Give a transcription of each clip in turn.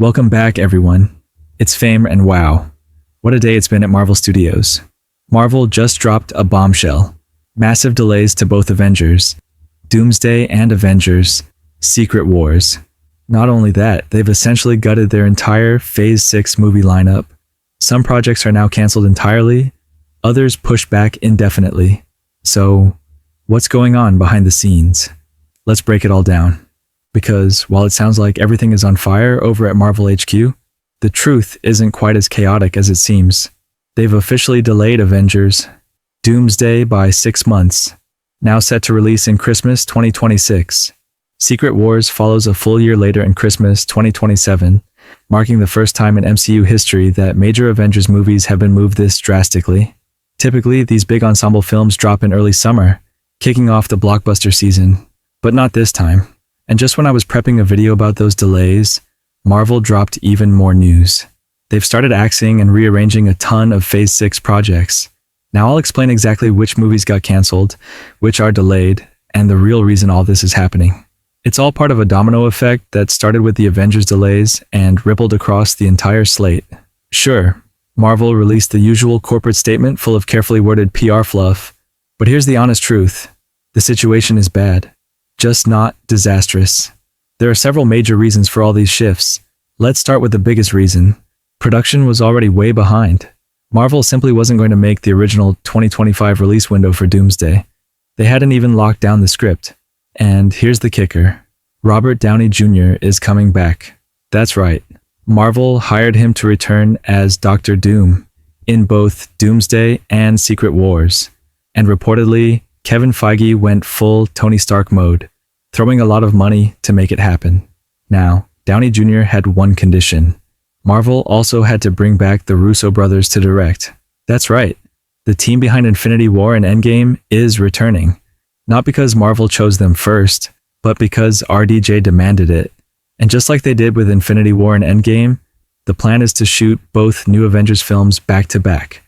Welcome back, everyone. It's Fame, and wow, what a day it's been at Marvel Studios. Marvel just dropped a bombshell. Massive delays to both Avengers, Doomsday and Avengers, Secret Wars. Not only that, they've essentially gutted their entire Phase 6 movie lineup. Some projects are now canceled entirely, others pushed back indefinitely. So, what's going on behind the scenes? Let's break it all down. Because while it sounds like everything is on fire over at Marvel HQ, the truth isn't quite as chaotic as it seems. They've officially delayed Avengers Doomsday by 6 months, now set to release in Christmas 2026. Secret Wars follows a full year later in Christmas 2027, marking the first time in MCU history that major Avengers movies have been moved this drastically. Typically, these big ensemble films drop in early summer, kicking off the blockbuster season, but not this time. And just when I was prepping a video about those delays, Marvel dropped even more news. They've started axing and rearranging a ton of Phase 6 projects. Now I'll explain exactly which movies got canceled, which are delayed, and the real reason all this is happening. It's all part of a domino effect that started with the Avengers delays and rippled across the entire slate. Sure, Marvel released the usual corporate statement full of carefully worded PR fluff, but here's the honest truth. The situation is bad. Just not disastrous. There are several major reasons for all these shifts. Let's start with the biggest reason. Production was already way behind. Marvel simply wasn't going to make the original 2025 release window for Doomsday. They hadn't even locked down the script. And here's the kicker. Robert Downey Jr. is coming back. That's right. Marvel hired him to return as Dr. Doom in both Doomsday and Secret Wars. And reportedly, Kevin Feige went full Tony Stark mode, throwing a lot of money to make it happen. Now, Downey Jr. had one condition. Marvel also had to bring back the Russo brothers to direct. That's right. The team behind Infinity War and Endgame is returning. Not because Marvel chose them first, but because RDJ demanded it. And just like they did with Infinity War and Endgame, the plan is to shoot both new Avengers films back to back.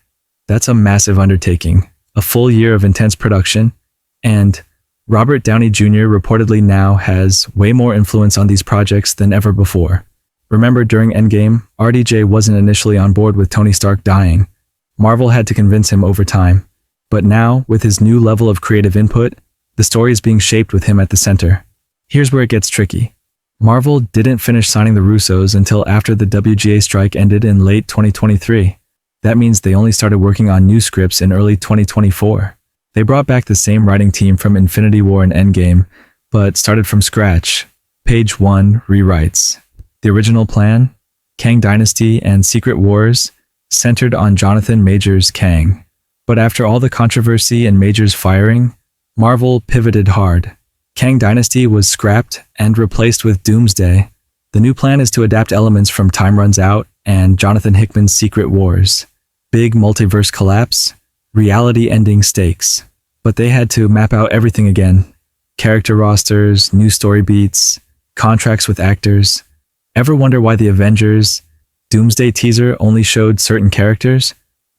That's a massive undertaking. A full year of intense production, and Robert Downey Jr. reportedly now has way more influence on these projects than ever before. Remember, during Endgame, RDJ wasn't initially on board with Tony Stark dying. Marvel had to convince him over time. But now, with his new level of creative input, the story is being shaped with him at the center. Here's where it gets tricky. Marvel didn't finish signing the Russos until after the WGA strike ended in late 2023. That means they only started working on new scripts in early 2024. They brought back the same writing team from Infinity War and Endgame, but started from scratch. Page 1 rewrites. The original plan, Kang Dynasty and Secret Wars, centered on Jonathan Majors' Kang. But after all the controversy and Majors' firing, Marvel pivoted hard. Kang Dynasty was scrapped and replaced with Doomsday. The new plan is to adapt elements from Time Runs Out and Jonathan Hickman's Secret Wars. Big multiverse collapse, reality-ending stakes. But they had to map out everything again. Character rosters, new story beats, contracts with actors. Ever wonder why the Avengers Doomsday teaser only showed certain characters?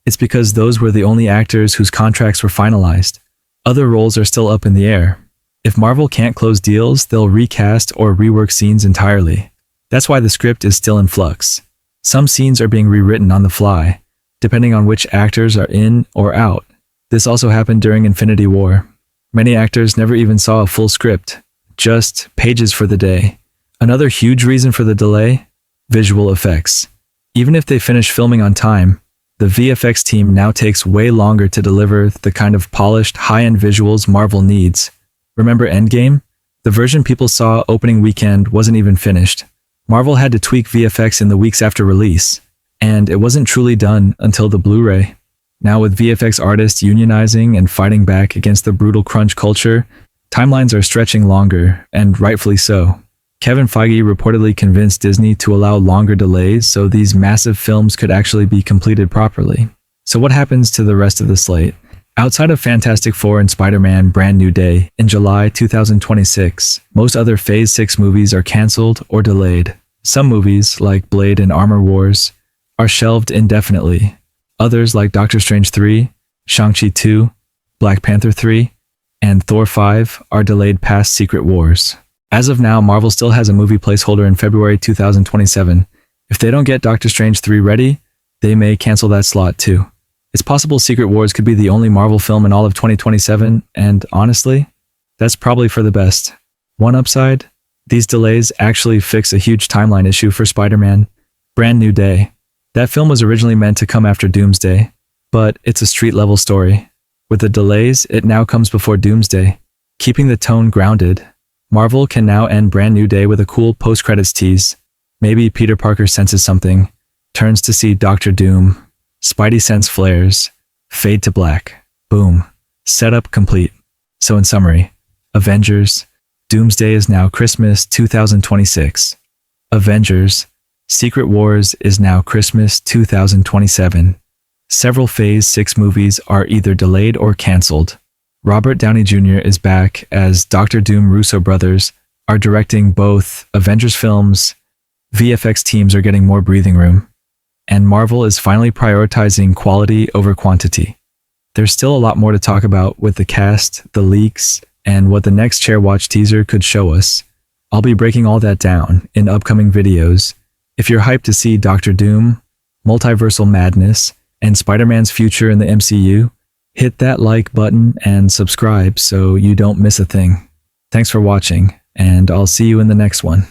It's because those were the only actors whose contracts were finalized. Other roles are still up in the air. If Marvel can't close deals, they'll recast or rework scenes entirely. That's why the script is still in flux. Some scenes are being rewritten on the fly, depending on which actors are in or out. This also happened during Infinity War. Many actors never even saw a full script, just pages for the day. Another huge reason for the delay? Visual effects. Even if they finish filming on time, the VFX team now takes way longer to deliver the kind of polished, high-end visuals Marvel needs. Remember Endgame? The version people saw opening weekend wasn't even finished. Marvel had to tweak VFX in the weeks after release, and it wasn't truly done until the Blu-ray. Now with VFX artists unionizing and fighting back against the brutal crunch culture, timelines are stretching longer, and rightfully so. Kevin Feige reportedly convinced Disney to allow longer delays so these massive films could actually be completed properly. So what happens to the rest of the slate? Outside of Fantastic Four and Spider-Man Brand New Day in July 2026, most other Phase 6 movies are cancelled or delayed. Some movies, like Blade and Armor Wars, are shelved indefinitely. Others, like Doctor Strange 3, Shang-Chi 2, Black Panther 3, and Thor 5, are delayed past Secret Wars. As of now, Marvel still has a movie placeholder in February 2027, If they don't get Doctor Strange 3 ready, they may cancel that slot too. It's possible Secret Wars could be the only Marvel film in all of 2027, and honestly, that's probably for the best. One upside, these delays actually fix a huge timeline issue for Spider-Man: Brand New Day. That film was originally meant to come after Doomsday, but it's a street-level story. With the delays, it now comes before Doomsday, keeping the tone grounded. Marvel can now end Brand New Day with a cool post-credits tease. Maybe Peter Parker senses something, turns to see Doctor Doom, Spidey sense flares, fade to black. Boom. Setup complete. So in summary, Avengers: Doomsday is now Christmas 2026. Avengers: Secret Wars is now Christmas 2027. Several Phase 6 movies are either delayed or cancelled. Robert Downey Jr. is back as Doctor Doom. Russo brothers are directing both Avengers films. VFX teams are getting more breathing room. And Marvel is finally prioritizing quality over quantity. There's still a lot more to talk about with the cast, the leaks, and what the next Chairwatch teaser could show us. I'll be breaking all that down in upcoming videos. If you're hyped to see Doctor Doom, multiversal madness, and Spider-Man's future in the MCU, hit that like button and subscribe so you don't miss a thing. Thanks for watching, and I'll see you in the next one.